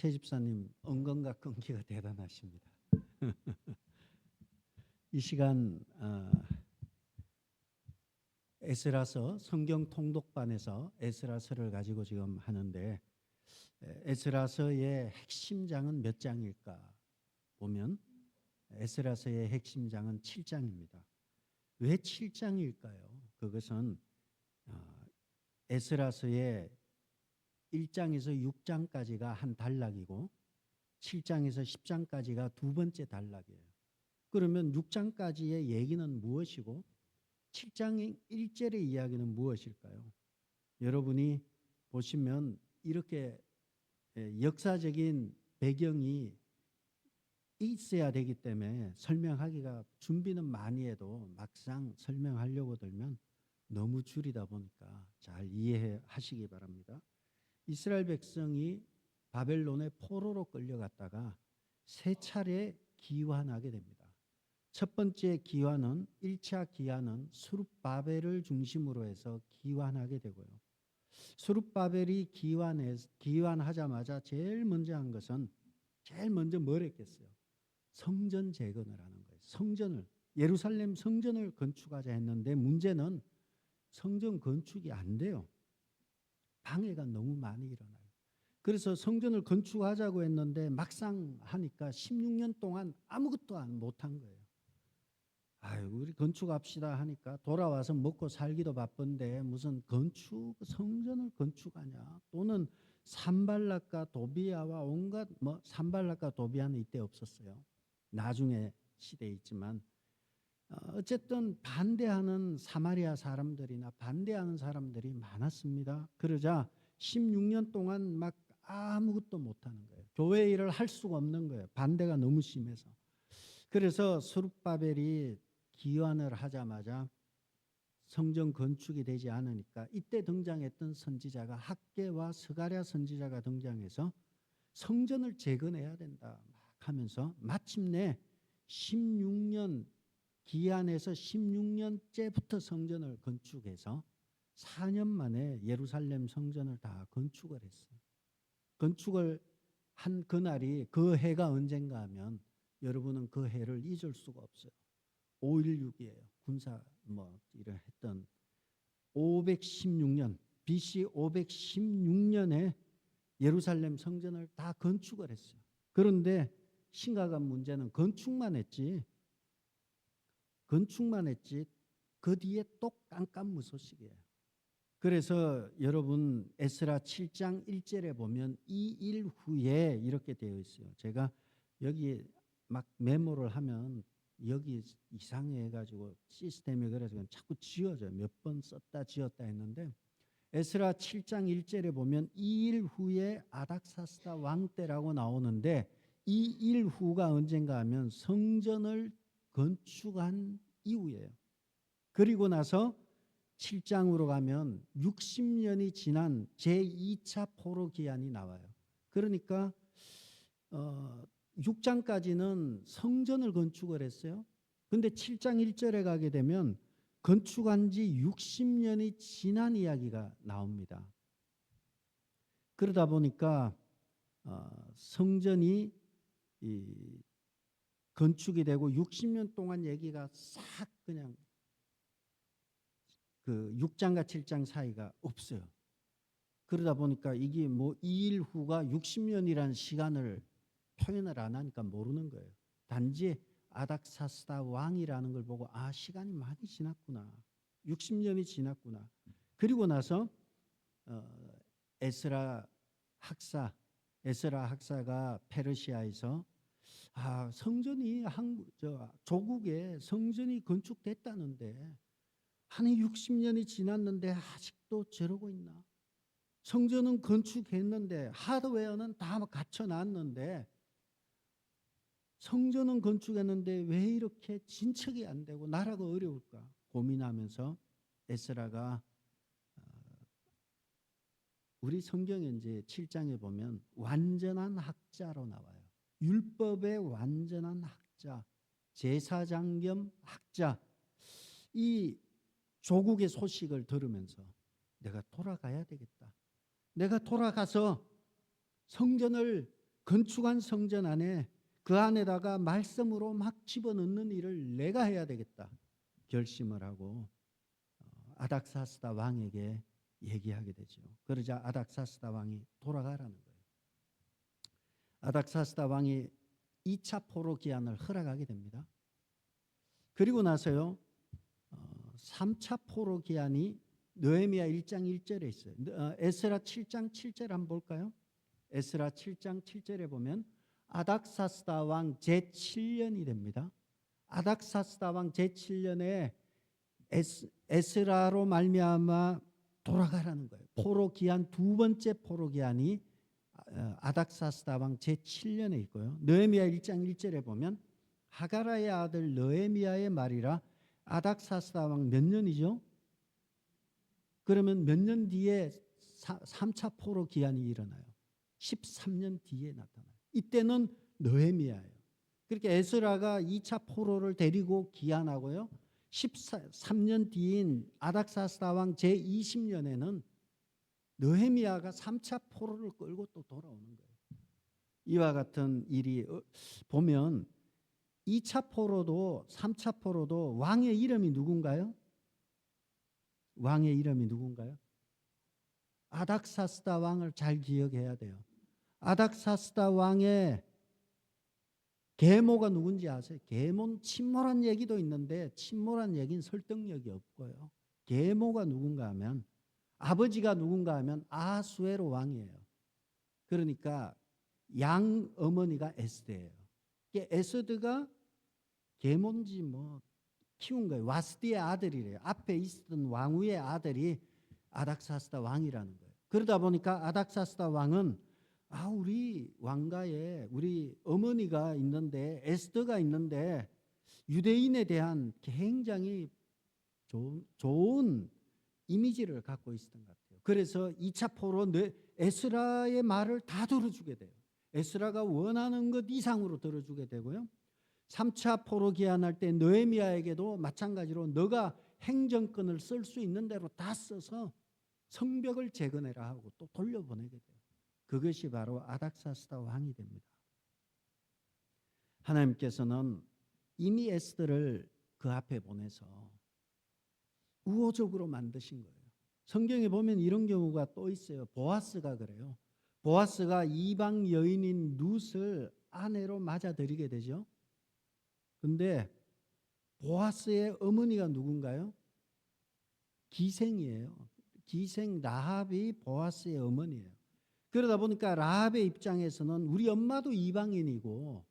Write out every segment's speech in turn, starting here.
최 집사님 은근과 끈기가 대단하십니다. 이 시간 에스라서 성경 통독반에서 에스라서를 가지고 지금 하는데 에스라서의 핵심장은 몇 장일까 보면 에스라서의 핵심장은 7장입니다. 왜 7장일까요? 그것은 에스라서의 1장에서 6장까지가 한 단락이고 7장에서 10장까지가 두 번째 단락이에요. 그러면 6장까지의 얘기는 무엇이고 7장 1절의 이야기는 무엇일까요? 여러분이 보시면 이렇게 역사적인 배경이 있어야 되기 때문에 설명하기가 준비는 많이 해도 막상 설명하려고 들면 너무 줄이다 보니까 잘 이해하시기 바랍니다. 이스라엘 백성이 바벨론의 포로로 끌려갔다가 세 차례 기환하게 됩니다. 첫 번째 기환은 1차 기환은 수룹바벨을 중심으로 해서 기환하게 되고요. 수룹바벨이 기환하자마자 제일 먼저 한 것은 제일 먼저 뭘 했겠어요? 성전 재건을 하는 거예요. 성전을 예루살렘 성전을 건축하자 했는데 문제는 성전 건축이 안 돼요. 방해가 너무 많이 일어나요. 그래서 성전을 건축하자고 했는데 막상 하니까 16년 동안 아무것도 못한 거예요. 아유, 우리 건축합시다 하니까 돌아와서 먹고 살기도 바쁜데 무슨 성전을 건축하냐? 또는 산발락과 도비아와 온갖 산발락과 도비아는 이때 없었어요. 나중에 시대에 있지만 어쨌든 반대하는 사마리아 사람들이나 반대하는 사람들이 많았습니다. 그러자 16년 동안 막 아무것도 못하는 거예요. 교회 일을 할 수가 없는 거예요. 반대가 너무 심해서. 그래서 스룹바벨이 기환을 하자마자 성전 건축이 되지 않으니까 이때 등장했던 선지자가 학개와 스가랴 선지자가 등장해서 성전을 재건해야 된다 막 하면서 마침내 16년 기한에서 16년째부터 성전을 건축해서 4년 만에 예루살렘 성전을 다 건축을 했어요. 건축을 한 그날이 그 해가 언젠가 하면 여러분은 그 해를 잊을 수가 없어요. 5.16이에요. 군사 일을 했던 516년 BC 516년에 예루살렘 성전을 다 건축을 했어요. 그런데 심각한 문제는 건축만 했지 그 뒤에 또 깜깜무소식이에요. 그래서 여러분 에스라 7장 1절에 보면 이 일 후에 이렇게 되어 있어요. 제가 여기 막 메모를 하면 여기 이상해 가지고 시스템이 그래서 자꾸 지워져요. 몇 번 썼다 지웠다 했는데 에스라 7장 1절에 보면 이 일 후에 아닥사스다 왕 때라고 나오는데 이 일 후가 언젠가 하면 성전을 건축한 이후예요. 그리고 나서 7장으로 가면 60년이 지난 제2차 포로 기한이 나와요. 그러니까 6장까지는 성전을 건축을 했어요. 근데 7장 1절에 가게 되면 건축한 지 60년이 지난 이야기가 나옵니다. 그러다 보니까 성전이 건축이 되고 60년 동안 얘기가 싹 그냥 그 6장과 7장 사이가 없어요. 그러다 보니까 이게 뭐 2일 후가 60년이라는 시간을 표현을 안 하니까 모르는 거예요. 단지 아닥사스다 왕이라는 걸 보고 시간이 많이 지났구나. 60년이 지났구나. 그리고 나서 에스라 학사가 페르시아에서 성전이 조국에 성전이 건축됐다는데 한 60년이 지났는데 아직도 저러고 있나? 성전은 건축했는데 하드웨어는 다 갖춰놨는데 성전은 건축했는데 왜 이렇게 진척이 안 되고 나라가 어려울까 고민하면서 에스라가 우리 성경에 이제 7장에 보면 완전한 학자로 나와요. 율법의 완전한 학자, 제사장 겸 학자. 이 조국의 소식을 들으면서 내가 돌아가야 되겠다. 내가 돌아가서 성전을 건축한 성전 안에 그 안에다가 말씀으로 막 집어넣는 일을 내가 해야 되겠다 결심을 하고 아닥사스다 왕에게 얘기하게 되죠. 그러자 아닥사스다 왕이 돌아가라는 거예요. 아닥사스다 왕이 2차 포로 기한을 허락하게 됩니다. 그리고 나서요 3차 포로 기한이 느헤미야 1장 1절에 있어요. 에스라 7장 7절 한번 볼까요? 에스라 7장 7절에 보면 아닥사스다 왕 제7년이 됩니다. 아닥사스다 왕 제7년에 에스라로 말미암아 돌아가라는 거예요. 포로 기한 두 번째 포로 기한이 아닥사스다 왕 제7년에 있고요. 느헤미야 1장 1절에 보면 하가라의 아들 느헤미야의 말이라 아닥사스다 왕 몇 년이죠? 그러면 몇 년 뒤에 3차 포로 기한이 일어나요. 13년 뒤에 나타나요. 이때는 느헤미야예요. 그렇게 에스라가 2차 포로를 데리고 기한하고요. 13년 뒤인 아닥사스다 왕 제20년에는 느헤미야가 3차 포로를 끌고 또 돌아오는 거예요. 이와 같은 일이 보면 2차 포로도 3차 포로도 왕의 이름이 누군가요? 왕의 이름이 누군가요? 아닥사스다 왕을 잘 기억해야 돼요. 아닥사스다 왕의 계모가 누군지 아세요? 계모는 침몰한 얘기도 있는데 침몰한 얘기는 설득력이 없고요. 계모가 누군가 하면 아버지가 누군가 하면 아수에로 왕이에요. 그러니까 양 어머니가 에스드예요. 에스드가 계모인지 뭐 키운 거예요. 와스디의 아들이래요. 앞에 있었던 왕후의 아들이 아닥사스다 왕이라는 거예요. 그러다 보니까 아닥사스다 왕은 우리 왕가에 우리 어머니가 있는데 에스더가 있는데 유대인에 대한 굉장히 좋은 이미지를 갖고 있었던 것 같아요. 그래서 2차 포로 에스라의 말을 다 들어주게 돼요. 에스라가 원하는 것 이상으로 들어주게 되고요. 3차 포로 기한할 때 느헤미야에게도 마찬가지로 너가 행정권을 쓸 수 있는 대로 다 써서 성벽을 재건해라 하고 또 돌려보내게 돼요. 그것이 바로 아닥사스다 왕이 됩니다. 하나님께서는 이미 에스더를 그 앞에 보내서 우호적으로 만드신 거예요. 성경에 보면 이런 경우가 또 있어요. 보아스가 그래요. 보아스가 이방 여인인 룻을 아내로 맞아들이게 되죠. 근데 보아스의 어머니가 누군가요? 기생이에요. 기생 라합이 보아스의 어머니예요. 그러다 보니까 라합의 입장에서는 우리 엄마도 이방인이고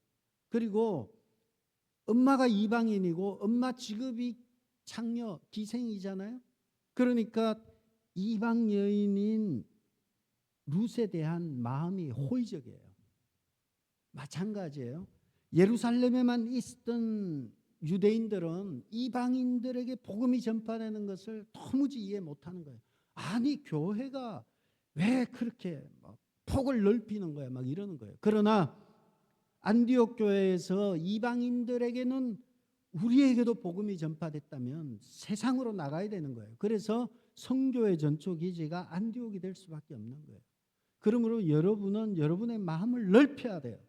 그리고 엄마가 이방인이고 엄마 직업이 창녀 기생이잖아요. 그러니까 이방 여인인 룻에 대한 마음이 호의적이에요. 마찬가지예요. 예루살렘에만 있었던 유대인들은 이방인들에게 복음이 전파되는 것을 도무지 이해 못하는 거예요. 아니 교회가 왜 그렇게 막 폭을 넓히는 거야 막 이러는 거예요. 그러나 안디옥 교회에서 이방인들에게는 우리에게도 복음이 전파됐다면 세상으로 나가야 되는 거예요. 그래서 성교의 전초 기지가 안디옥이 될 수밖에 없는 거예요. 그러므로 여러분은 여러분의 마음을 넓혀야 돼요.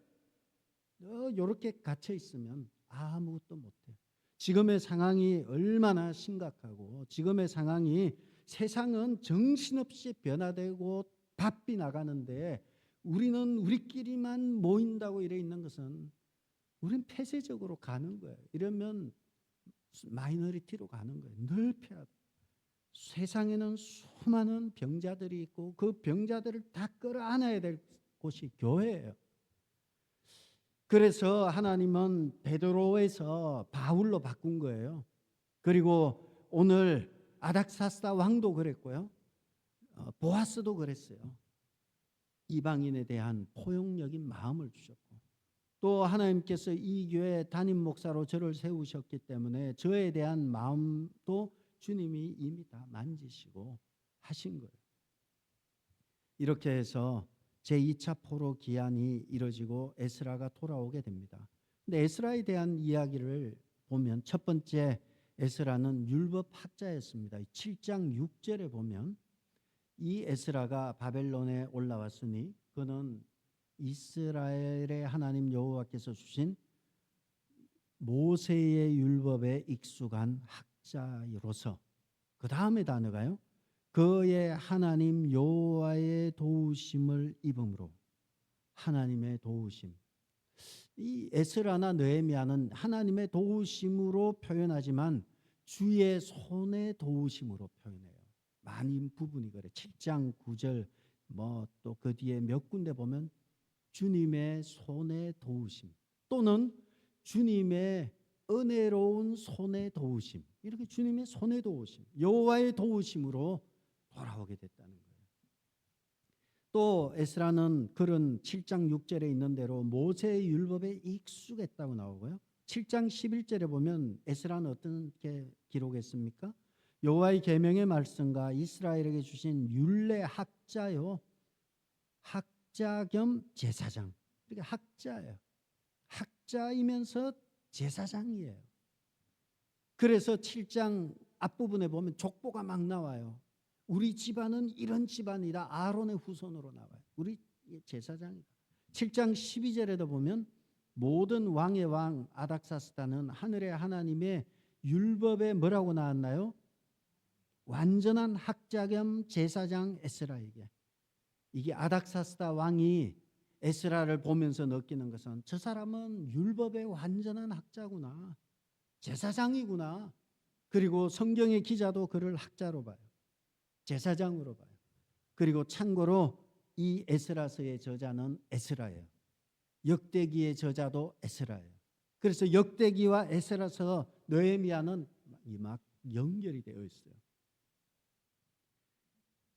이렇게 갇혀 있으면 아무것도 못해요. 지금의 상황이 얼마나 심각하고 지금의 상황이 세상은 정신없이 변화되고 바삐 나가는데 우리는 우리끼리만 모인다고 이래 있는 것은 우리는 폐쇄적으로 가는 거예요. 이러면 마이너리티로 가는 거예요. 넓혀야 돼요. 세상에는 수많은 병자들이 있고 그 병자들을 다 끌어안아야 될 곳이 교회예요. 그래서 하나님은 베드로에서 바울로 바꾼 거예요. 그리고 오늘 아닥사스다 왕도 그랬고요. 보아스도 그랬어요. 이방인에 대한 포용력인 마음을 주셨고 또 하나님께서 이 교회 담임 목사로 저를 세우셨기 때문에 저에 대한 마음도 주님이 이미 다 만지시고 하신 거예요. 이렇게 해서 제2차 포로 기한이 이뤄지고 에스라가 돌아오게 됩니다. 근데 에스라에 대한 이야기를 보면 첫 번째 에스라는 율법 학자였습니다. 7장 6절에 보면 이 에스라가 바벨론에 올라왔으니 그는 이스라엘의 하나님 여호와께서 주신 모세의 율법에 익숙한 학자로서, 그 다음에 단어가요, 그의 하나님 여호와의 도우심을 입음으로. 하나님의 도우심. 이 에스라나 느헤미야는 하나님의 도우심으로 표현하지만 주의 손의 도우심으로 표현해요. 많은 부분이 그래. 7장 9절 뭐 또 그 뒤에 몇 군데 보면 주님의 손의 도우심 또는 주님의 은혜로운 손의 도우심, 이렇게 주님의 손의 도우심, 여호와의 도우심으로 돌아오게 됐다는 거예요. 또 에스라는 그런 7장 6절에 있는 대로 모세의 율법에 익숙했다고 나오고요. 7장 11절에 보면 에스라는 어떻게 기록했습니까? 여호와의 계명의 말씀과 이스라엘에게 주신 율례 학자요, 학자 겸 제사장. 그러니까 학자예요. 학자이면서 제사장이에요. 그래서 7장 앞부분에 보면 족보가 막 나와요. 우리 집안은 이런 집안이다. 아론의 후손으로 나와요. 우리 제사장이다. 7장 12절에도 보면 모든 왕의 왕 아닥사스다는 하늘의 하나님의 율법에 뭐라고 나왔나요? 완전한 학자 겸 제사장 에스라에게. 이게 아닥사스다 왕이 에스라를 보면서 느끼는 것은 저 사람은 율법의 완전한 학자구나, 제사장이구나. 그리고 성경의 기자도 그를 학자로 봐요. 제사장으로 봐요. 그리고 참고로 이 에스라서의 저자는 에스라예요. 역대기의 저자도 에스라예요. 그래서 역대기와 에스라서, 느헤미야는 막 연결이 되어 있어요.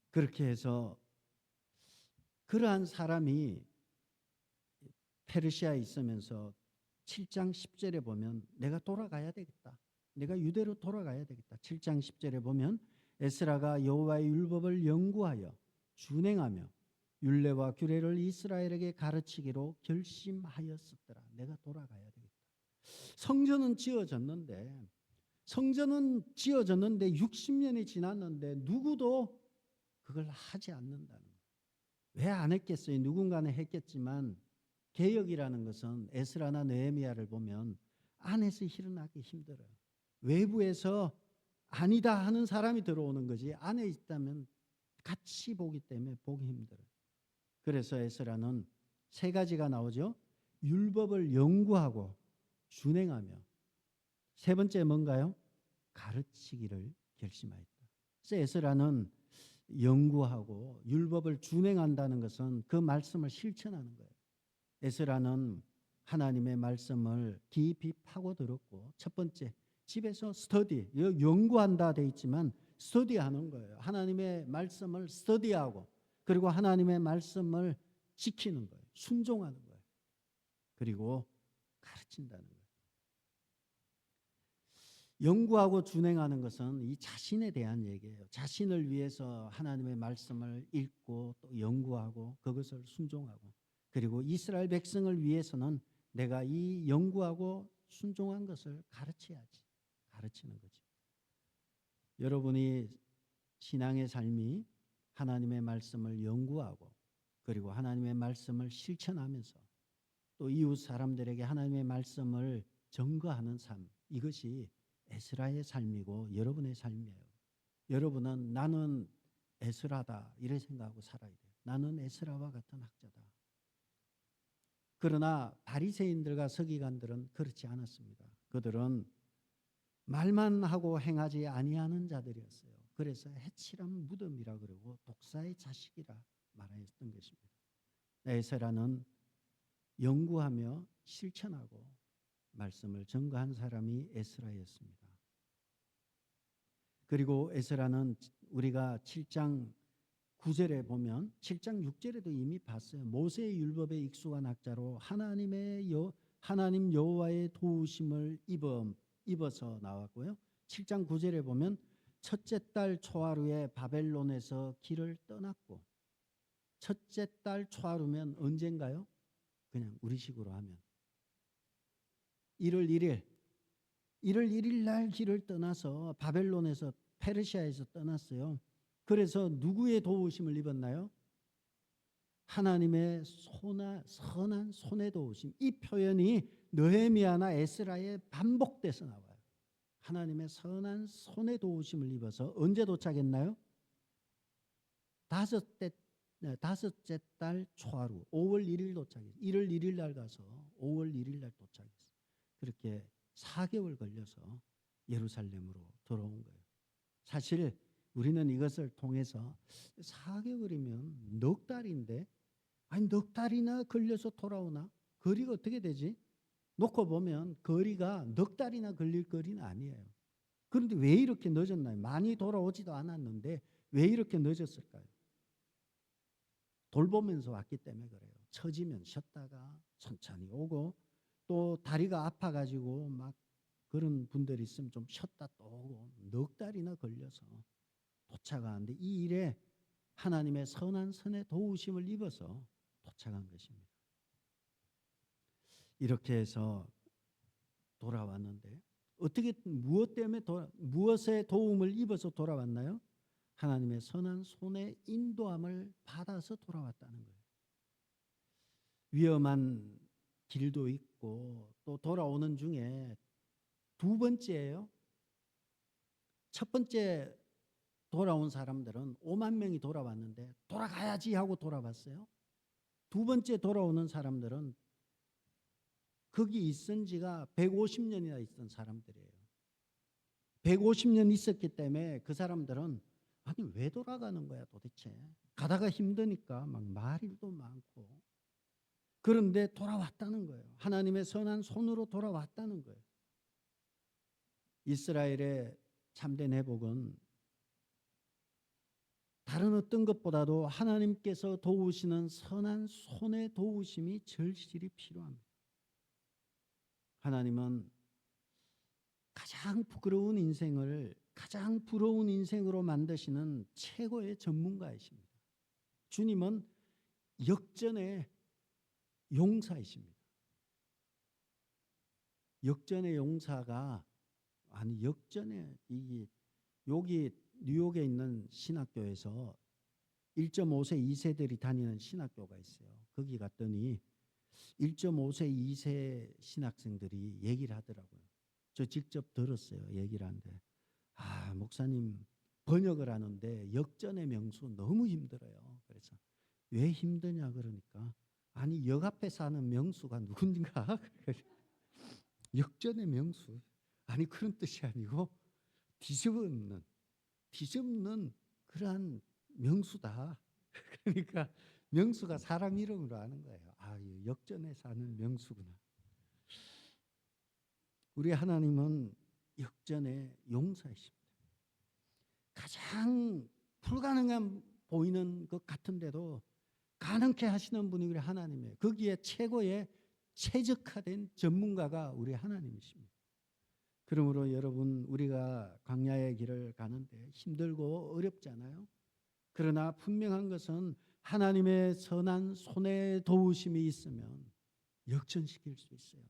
그렇게 해서 그러한 사람이 페르시아에 있으면서 7장 10절에 보면 내가 돌아가야 되겠다. 내가 유대로 돌아가야 되겠다. 7장 10절에 보면 에스라가 여호와의 율법을 연구하여 준행하며 율례와 규례를 이스라엘에게 가르치기로 결심하였었더라. 내가 돌아가야 되겠다. 성전은 지어졌는데 60년이 지났는데 누구도 그걸 하지 않는다는 거예요. 왜 안 했겠어요? 누군가는 했겠지만 개혁이라는 것은 에스라나 느헤미야를 보면 안에서 일어나기 힘들어요. 외부에서 아니다 하는 사람이 들어오는 거지 안에 있다면 같이 보기 때문에 보기 힘들어요. 그래서 에스라는 세 가지가 나오죠. 율법을 연구하고 준행하며, 세 번째 뭔가요? 가르치기를 결심하였다. 그래서 에스라는 연구하고 율법을 준행한다는 것은 그 말씀을 실천하는 거예요. 에스라는 하나님의 말씀을 깊이 파고들었고, 첫 번째 집에서 스터디, 연구한다 돼 있지만 스터디하는 거예요. 하나님의 말씀을 스터디하고 그리고 하나님의 말씀을 지키는 거예요. 순종하는 거예요. 그리고 가르친다는 거예요. 연구하고 준행하는 것은 이 자신에 대한 얘기예요. 자신을 위해서 하나님의 말씀을 읽고 또 연구하고 그것을 순종하고, 그리고 이스라엘 백성을 위해서는 내가 이 연구하고 순종한 것을 가르쳐야지. 가르치는 거죠. 여러분이 신앙의 삶이 하나님의 말씀을 연구하고 그리고 하나님의 말씀을 실천하면서 또 이웃 사람들에게 하나님의 말씀을 전거하는 삶, 이것이 에스라의 삶이고 여러분의 삶이에요. 여러분은 나는 에스라다 이래 생각하고 살아야 돼요. 나는 에스라와 같은 학자다. 그러나 바리새인들과 서기관들은 그렇지 않았습니다. 그들은 말만 하고 행하지 아니하는 자들이었어요. 그래서 해칠한 무덤이라 그러고 독사의 자식이라 말하였던 것입니다. 에스라는 연구하며 실천하고 말씀을 전거한 사람이 에스라였습니다. 그리고 에스라는 우리가 7장 9절에 보면 7장 6절에도 이미 봤어요. 모세의 율법에 익숙한 학자로 하나님 여호와의 도우심을 입어서 나왔고요. 7장 9절에 보면 첫째 달 초하루에 바벨론에서 길을 떠났고, 첫째 달 초하루면 언젠가요? 그냥 우리식으로 하면 1월 1일 날 길을 떠나서 바벨론에서, 페르시아에서 떠났어요. 그래서 누구의 도우심을 입었나요? 하나님의 선한 손에 도우심. 이 표현이 느헤미야나 에스라에 반복돼서 나와요. 하나님의 선한 손에 도우심을 입어서 언제 도착했나요? 다섯째 달 초하루 5월 1일 도착했어요. 1월 1일 날 가서 5월 1일 날 도착했어요. 그렇게 4개월 걸려서 예루살렘으로 돌아온 거예요. 사실 우리는 이것을 통해서 4개월이면 넉 달인데, 아니 넉 달이나 걸려서 돌아오나? 거리가 어떻게 되지? 놓고 보면 거리가 넉 달이나 걸릴 거리는 아니에요. 그런데 왜 이렇게 늦었나요? 많이 돌아오지도 않았는데 왜 이렇게 늦었을까요? 돌보면서 왔기 때문에 그래요. 처지면 쉬었다가 천천히 오고, 또 다리가 아파가지고 막 그런 분들이 있으면 좀 쉬었다 또 오고, 넉 달이나 걸려서 도착하는데 이 일에 하나님의 선한 선의 도우심을 입어서 도착한 것입니다. 이렇게 해서 돌아왔는데 어떻게 무엇의 도움을 입어서 돌아왔나요? 하나님의 선한 손의 인도함을 받아서 돌아왔다는 거예요. 위험한 길도 있고 또 돌아오는 중에 두 번째예요. 첫 번째 돌아온 사람들은 5만 명이 돌아왔는데 돌아가야지 하고 돌아왔어요. 두 번째 돌아오는 사람들은 거기 있은 지가 150년이나 있던 사람들이에요. 150년 있었기 때문에 그 사람들은 아니 왜 돌아가는 거야 도대체. 가다가 힘드니까 막 말일도 많고. 그런데 돌아왔다는 거예요. 하나님의 선한 손으로 돌아왔다는 거예요. 이스라엘의 참된 회복은 다른 어떤 것보다도 하나님께서 도우시는 선한 손의 도우심이 절실히 필요합니다. 하나님은 가장 부끄러운 인생을 가장 부러운 인생으로 만드시는 최고의 전문가이십니다. 주님은 역전의 용사이십니다. 역전의 용사가 아니 역전의 여기 뉴욕에 있는 신학교에서 1.5세 2세들이 다니는 신학교가 있어요. 거기 갔더니 1.5세 2세 신학생들이 얘기를 하더라고요. 저 직접 들었어요. 얘기를 하는데 목사님 번역을 하는데 역전의 명수 너무 힘들어요. 그래서 왜 힘드냐 그러니까 아니 역 앞에 사는 명수가 누군가 역전의 명수 아니 그런 뜻이 아니고 뒤집는 그러한 명수다. 그러니까 명수가 사람 이름으로 하는 거예요. 역전에 사는 명수구나. 우리 하나님은 역전의 용사이십니다. 가장 불가능한 보이는 것 같은데도 가능케 하시는 분이 우리 하나님이에요. 거기에 최고의 최적화된 전문가가 우리 하나님이십니다. 그러므로 여러분 우리가 광야의 길을 가는데 힘들고 어렵잖아요. 그러나 분명한 것은 하나님의 선한 손에 도우심이 있으면 역전시킬 수 있어요.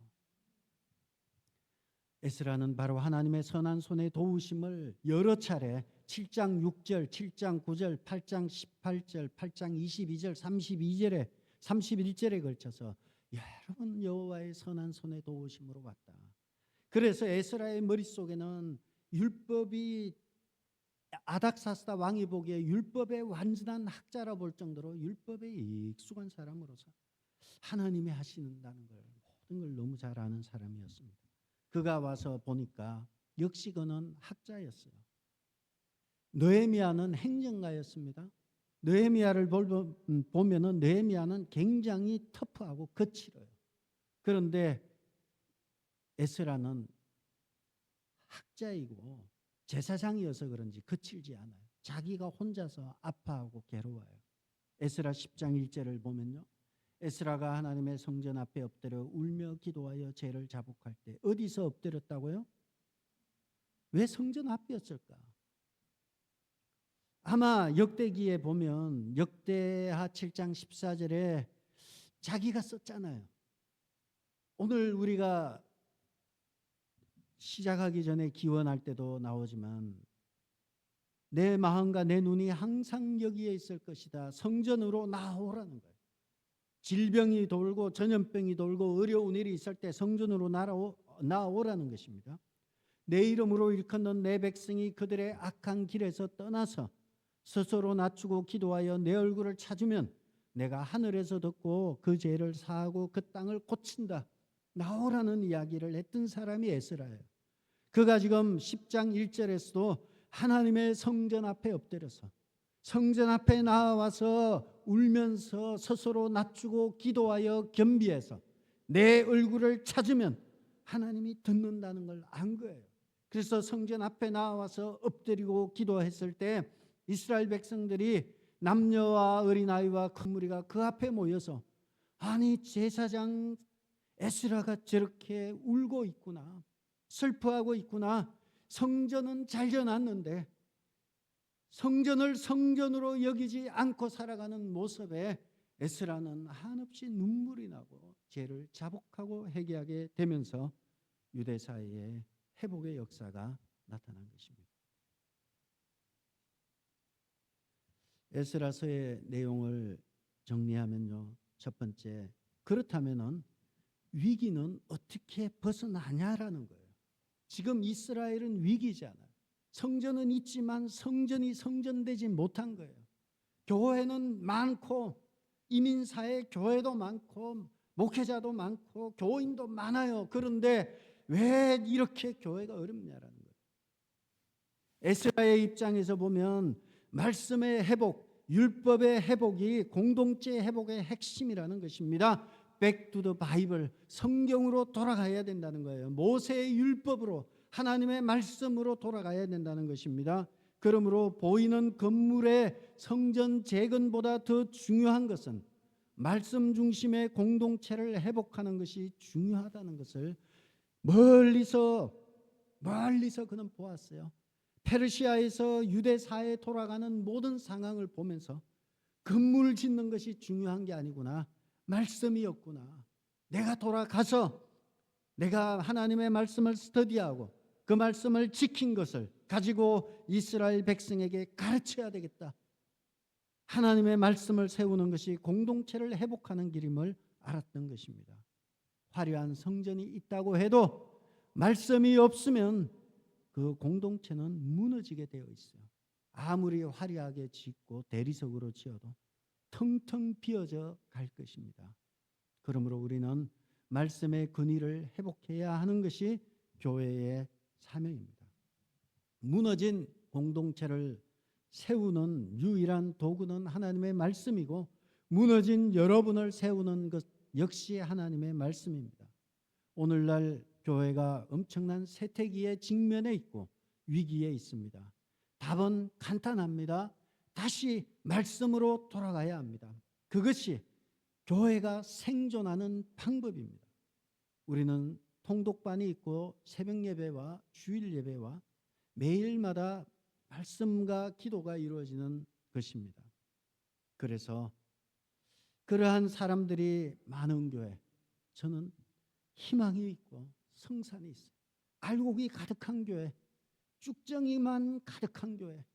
에스라는 바로 하나님의 선한 손에 도우심을 여러 차례 7장 6절, 7장 9절, 8장 18절, 8장 22절, 32절에 31절에 걸쳐서 여러분 여호와의 선한 손에 도우심으로 왔다. 그래서 에스라의 머릿속에는 율법이 아닥사스다 왕이 보기에 율법의 완전한 학자라 볼 정도로 율법에 익숙한 사람으로서 하나님이 하신다는 걸 모든 걸 너무 잘 아는 사람이었습니다. 그가 와서 보니까 역시 그는 학자였어요. 느헤미야는 행정가였습니다. 느헤미야를 보면은 느헤미야는 굉장히 터프하고 거칠어요. 그런데 에스라는 학자이고 제사장이어서 그런지 거칠지 않아요. 자기가 혼자서 아파하고 괴로워요. 에스라 10장 1절을 보면요. 에스라가 하나님의 성전 앞에 엎드려 울며 기도하여 죄를 자복할 때 어디서 엎드렸다고요? 왜 성전 앞이었을까? 아마 역대기에 보면 역대하 7장 14절에 자기가 썼잖아요. 오늘 우리가 시작하기 전에 기원할 때도 나오지만 내 마음과 내 눈이 항상 여기에 있을 것이다. 성전으로 나오라는 거예요. 질병이 돌고 전염병이 돌고 어려운 일이 있을 때 성전으로 나오라는 것입니다. 내 이름으로 일컫는 내 백성이 그들의 악한 길에서 떠나서 스스로 낮추고 기도하여 내 얼굴을 찾으면 내가 하늘에서 듣고 그 죄를 사하고 그 땅을 고친다. 나오라는 이야기를 했던 사람이 에스라예요. 그가 지금 10장 1절에서도 하나님의 성전 앞에 엎드려서 성전 앞에 나와서 울면서 스스로 낮추고 기도하여 겸비해서 내 얼굴을 찾으면 하나님이 듣는다는 걸 안 거예요. 그래서 성전 앞에 나와서 엎드리고 기도했을 때 이스라엘 백성들이 남녀와 어린아이와 큰 무리가 그 앞에 모여서 아니 제사장 에스라가 저렇게 울고 있구나, 슬퍼하고 있구나, 성전은 잘 져놨는데 성전을 성전으로 여기지 않고 살아가는 모습에 에스라는 한없이 눈물이 나고 죄를 자복하고 회개하게 되면서 유대 사회에 회복의 역사가 나타난 것입니다. 에스라서의 내용을 정리하면요, 첫 번째, 그렇다면은 위기는 어떻게 벗어나냐라는 거예요. 지금 이스라엘은 위기잖아요. 성전은 있지만 성전이 성전되지 못한 거예요. 교회는 많고 이민사회 교회도 많고 목회자도 많고 교인도 많아요. 그런데 왜 이렇게 교회가 어렵냐라는 거예요. 에스라의 입장에서 보면 말씀의 회복, 율법의 회복이 공동체 회복의 핵심이라는 것입니다. Back to the Bible, 성경으로 돌아가야 된다는 거예요. 모세의 율법으로, 하나님의 말씀으로 돌아가야 된다는 것입니다. 그러므로 보이는 건물의 성전 재건보다 더 중요한 것은 말씀 중심의 공동체를 회복하는 것이 중요하다는 것을 멀리서 그는 보았어요. 페르시아에서 유대사에 돌아가는 모든 상황을 보면서 건물 짓는 것이 중요한 게 아니구나, 말씀이었구나, 내가 돌아가서 내가 하나님의 말씀을 스터디하고 그 말씀을 지킨 것을 가지고 이스라엘 백성에게 가르쳐야 되겠다, 하나님의 말씀을 세우는 것이 공동체를 회복하는 길임을 알았던 것입니다. 화려한 성전이 있다고 해도 말씀이 없으면 그 공동체는 무너지게 되어 있어요. 아무리 화려하게 짓고 대리석으로 지어도 텅텅 비어져 갈 것입니다. 그러므로 우리는 말씀의 근위를 회복해야 하는 것이 교회의 사명입니다. 무너진 공동체를 세우는 유일한 도구는 하나님의 말씀이고 무너진 여러분을 세우는 것 역시 하나님의 말씀입니다. 오늘날 교회가 엄청난 세태기에 직면해 있고 위기에 있습니다. 답은 간단합니다. 다시 말씀으로 돌아가야 합니다. 그것이 교회가 생존하는 방법입니다. 우리는 통독반이 있고 새벽 예배와 주일 예배와 매일마다 말씀과 기도가 이루어지는 것입니다. 그래서 그러한 사람들이 많은 교회, 저는 희망이 있고 성산이 있어요. 알곡이 가득한 교회, 쭉정이만 가득한 교회,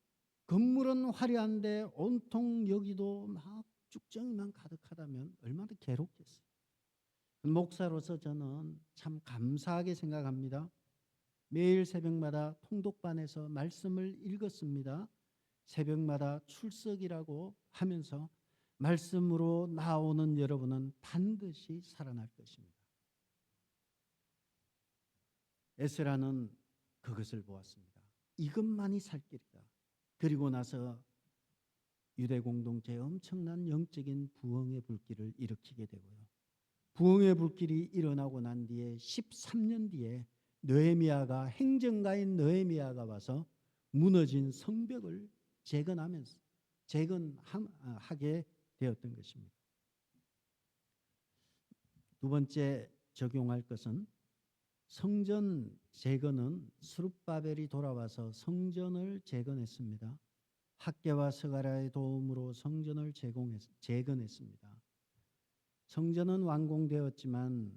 건물은 화려한데 온통 여기도 막 쭉정이만 가득하다면 얼마나 괴롭겠어요. 목사로서 저는 참 감사하게 생각합니다. 매일 새벽마다 통독반에서 말씀을 읽었습니다. 새벽마다 출석이라고 하면서 말씀으로 나오는 여러분은 반드시 살아날 것입니다. 에스라는 그것을 보았습니다. 이것만이 살 길이다. 그리고 나서 유대 공동체에 엄청난 영적인 부흥의 불길을 일으키게 되고요. 부흥의 불길이 일어나고 난 뒤에 13년 뒤에 느헤미야가, 행정가인 느헤미야가 와서 무너진 성벽을 재건하게 되었던 것입니다. 두 번째 적용할 것은 성전 재건은 스룹바벨이 돌아와서 성전을 재건했습니다. 학개와 스가랴의 도움으로 성전을 재건했습니다. 성전은 완공되었지만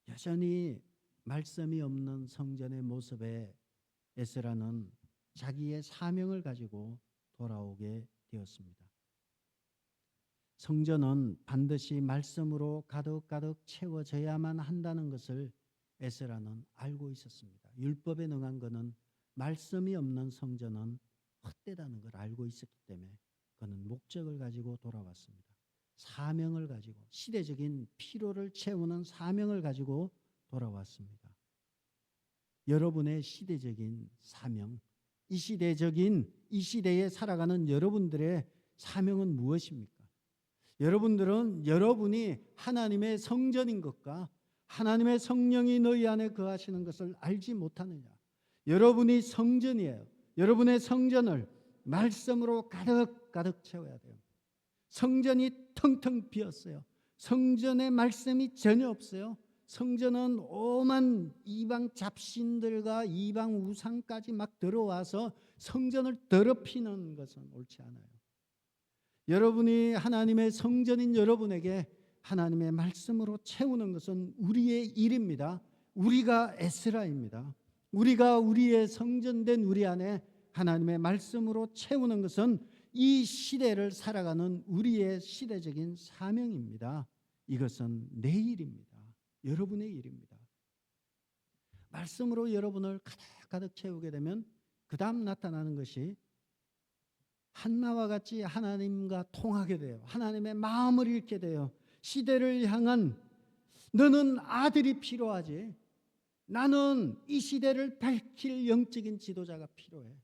여전히 말씀이 없는 성전의 모습에 에스라는 자기의 사명을 가지고 돌아오게 되었습니다. 성전은 반드시 말씀으로 가득가득 채워져야만 한다는 것을 에스라는 알고 있었습니다. 율법에 능한 것은 말씀이 없는 성전은 헛되다는 걸 알고 있었기 때문에 그는 목적을 가지고 돌아왔습니다. 사명을 가지고, 시대적인 필요를 채우는 사명을 가지고 돌아왔습니다. 여러분의 시대적인 사명, 이 시대에 살아가는 여러분들의 사명은 무엇입니까? 여러분들은 여러분이 하나님의 성전인 것과 하나님의 성령이 너희 안에 거하시는 것을 알지 못하느냐? 여러분이 성전이에요. 여러분의 성전을 말씀으로 가득 채워야 돼요. 성전이 텅텅 비었어요. 성전에 말씀이 전혀 없어요. 성전은 오만 이방 잡신들과 이방 우상까지 막 들어와서 성전을 더럽히는 것은 옳지 않아요. 여러분이 하나님의 성전인 여러분에게 하나님의 말씀으로 채우는 것은 우리의 일입니다. 우리가 에스라입니다. 우리가 우리의 성전된 우리 안에 하나님의 말씀으로 채우는 것은 이 시대를 살아가는 우리의 시대적인 사명입니다. 이것은 내 일입니다. 여러분의 일입니다. 말씀으로 여러분을 가득 채우게 되면 그 다음 나타나는 것이 한나와 같이 하나님과 통하게 돼요. 하나님의 마음을 읽게 돼요. 시대를 향한 너는 아들이 필요하지. 나는 이 시대를 밝힐 영적인 지도자가 필요해.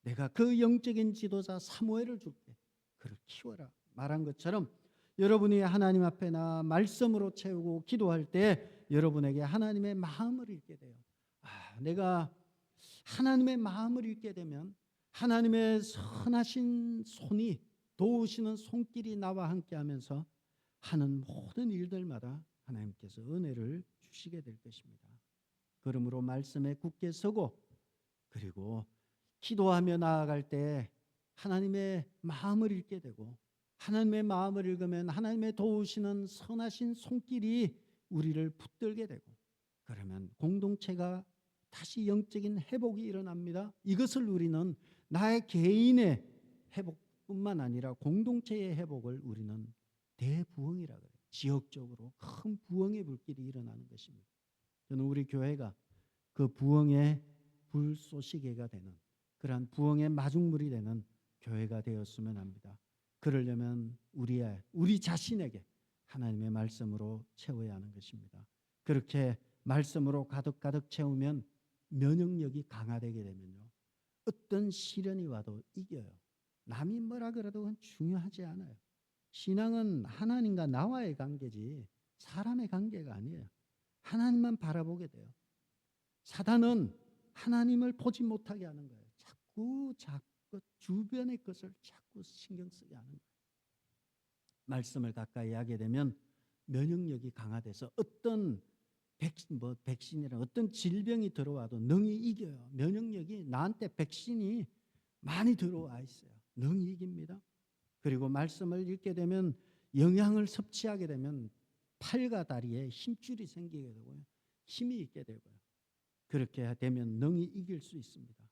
내가 그 영적인 지도자 사무엘을 줄게. 그를 키워라. 말한 것처럼 여러분이 하나님 앞에 나 말씀으로 채우고 기도할 때 여러분에게 하나님의 마음을 읽게 돼요. 내가 하나님의 마음을 읽게 되면 하나님의 선하신 손이 도우시는 손길이 나와 함께하면서 하는 모든 일들마다 하나님께서 은혜를 주시게 될 것입니다. 그러므로 말씀에 굳게 서고 그리고 기도하며 나아갈 때 하나님의 마음을 읽게 되고 하나님의 마음을 읽으면 하나님의 도우시는 선하신 손길이 우리를 붙들게 되고 그러면 공동체가 다시 영적인 회복이 일어납니다. 이것을 우리는 나의 개인의 회복뿐만 아니라 공동체의 회복을 우리는 대부흥이라고 해요. 지역적으로 큰 부흥의 불길이 일어나는 것입니다. 저는 우리 교회가 그 부흥의 불쏘시개가 되는 그러한 부흥의 마중물이 되는 교회가 되었으면 합니다. 그러려면 우리 자신에게 하나님의 말씀으로 채워야 하는 것입니다. 그렇게 말씀으로 가득 채우면 면역력이 강화되게 되면요. 어떤 시련이 와도 이겨요. 남이 뭐라 그래도 그건 중요하지 않아요. 신앙은 하나님과 나와의 관계지 사람의 관계가 아니에요. 하나님만 바라보게 돼요. 사단은 하나님을 보지 못하게 하는 거예요. 자꾸 주변의 것을 자꾸 신경 쓰게 하는 거예요. 말씀을 가까이 하게 되면 면역력이 강화돼서 어떤 백신이나 어떤 질병이 들어와도 능히 이겨요. 면역력이 나한테 백신이 많이 들어와 있어요. 능히 이깁니다. 그리고 말씀을 읽게 되면 영양을 섭취하게 되면 팔과 다리에 힘줄이 생기게 되고요. 힘이 있게 되고요. 그렇게 되면 능히 이길 수 있습니다.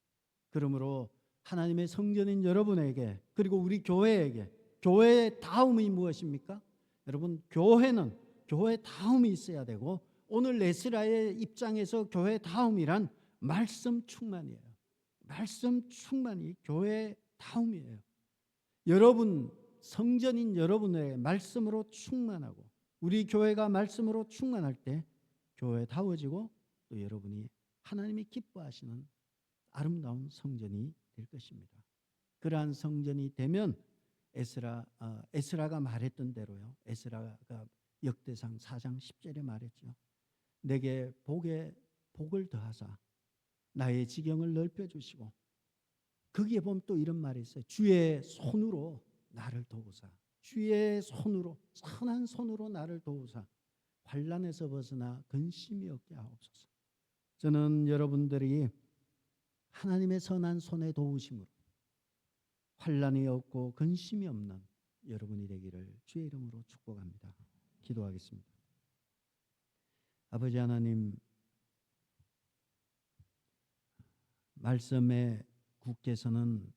그러므로 하나님의 성전인 여러분에게 그리고 우리 교회에게 교회의 다음이 무엇입니까? 여러분 교회는 교회 다음이 있어야 되고 오늘 에스라의 입장에서 교회 다음이란 말씀 충만이에요. 말씀 충만이 교회 다음이에요. 여러분 성전인 여러분의 말씀으로 충만하고 우리 교회가 말씀으로 충만할 때 교회다워지고 또 여러분이 하나님이 기뻐하시는 아름다운 성전이 될 것입니다. 그러한 성전이 되면 에스라가 말했던 대로요. 에스라가 역대상 4장 10절에 말했죠. 내게 복을 더하사 나의 지경을 넓혀주시고 거기에 보면 또 이런 말이 있어요. 주의 손으로 나를 도우사 주의 손으로 선한 손으로 나를 도우사 환난에서 벗어나 근심이 없게 하옵소서. 저는 여러분들이 하나님의 선한 손에 도우심으로 환난이 없고 근심이 없는 여러분이 되기를 주의 이름으로 축복합니다. 기도하겠습니다. 아버지 하나님, 말씀에 굳게 서는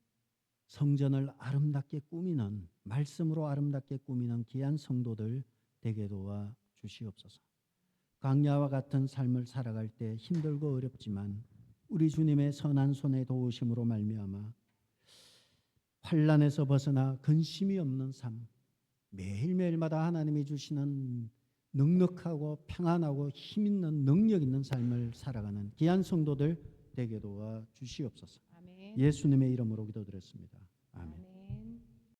성전을 아름답게 꾸미는, 말씀으로 아름답게 꾸미는 귀한 성도들 되게 도와 주시옵소서. 광야와 같은 삶을 살아갈 때 힘들고 어렵지만 우리 주님의 선한 손의 도우심으로 말미암아 환난에서 벗어나 근심이 없는 삶, 매일매일마다 하나님이 주시는 넉넉하고 평안하고 힘 있는 능력 있는 삶을 살아가는 귀한 성도들 되게 도와 주시옵소서. 아멘. 예수님의 이름으로 기도드렸습니다. 아멘. 아멘.